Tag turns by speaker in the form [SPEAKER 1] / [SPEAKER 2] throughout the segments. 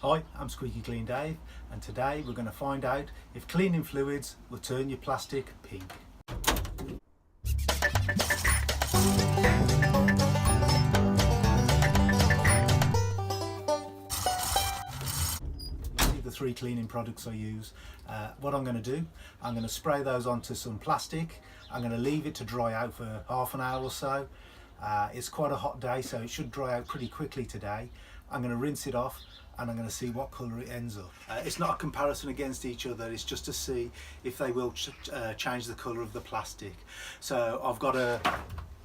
[SPEAKER 1] Hi, I'm Squeaky Clean Dave, and today we're going to find out if cleaning fluids will turn your plastic pink. The three cleaning products I use. What I'm going to do, I'm going to spray those onto some plastic. I'm going to leave it to dry out for half an hour or so. It's quite a hot day, so it should dry out pretty quickly today. I'm going to rinse it off and I'm going to see what colour it ends up. It's not a comparison against each other, it's just to see if they will change the colour of the plastic. So I've got a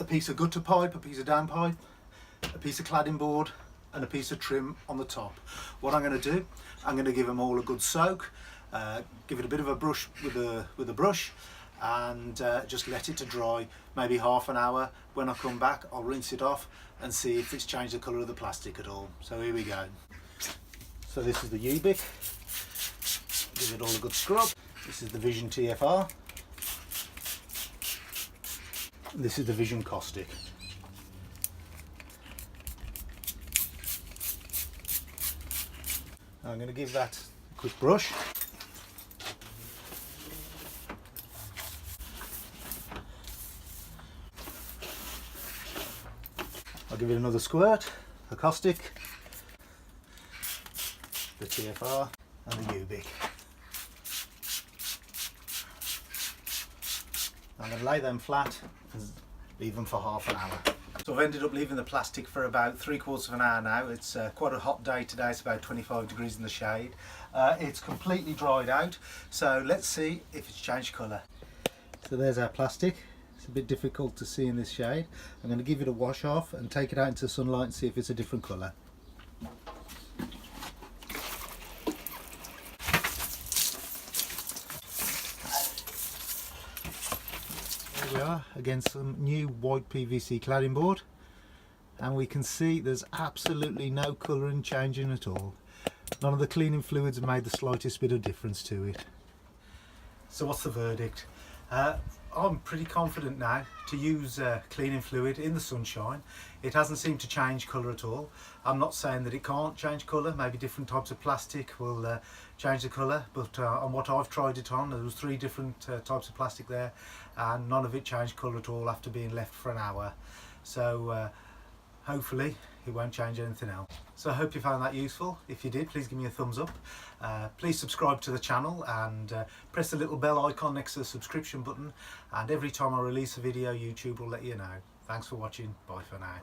[SPEAKER 1] piece of gutter pipe, a piece of downpipe, a piece of cladding board and a piece of trim on the top. What I'm going to do, I'm going to give them all a good soak, give it a bit of a brush with a brush, and just let it to dry maybe half an hour. When I come back I'll rinse it off and see if it's changed the colour of the plastic at all. So here we go. So this is the Ubic, give it all a good scrub. This is the Vision TFR, this is the Vision Caustic. I'm going to give that a quick brush. I'll give it another squirt, the caustic, the TFR and the Ubic. I'm going to lay them flat and leave them for half an hour. So I've ended up leaving the plastic for about 3/4 of an hour now. It's quite a hot day today, it's about 25 degrees in the shade. It's completely dried out, so let's see if it's changed colour. So there's our plastic. It's a bit difficult to see in this shade. I'm going to give it a wash off and take it out into sunlight and see if it's a different colour. Here we are against some new white PVC cladding board, and we can see there's absolutely no colouring changing at all. None of the cleaning fluids have made the slightest bit of difference to it. So what's the verdict? I'm pretty confident now to use cleaning fluid in the sunshine. It hasn't seemed to change colour at all. I'm not saying that it can't change colour, maybe different types of plastic will change the colour, but on what I've tried it on, there was 3 different types of plastic there and none of it changed colour at all after being left for an hour. So hopefully it won't change anything else. So I hope you found that useful. If you did, please give me a thumbs up. Please subscribe to the channel and press the little bell icon next to the subscription button, and every time I release a video YouTube will let you know. Thanks for watching. Bye for now.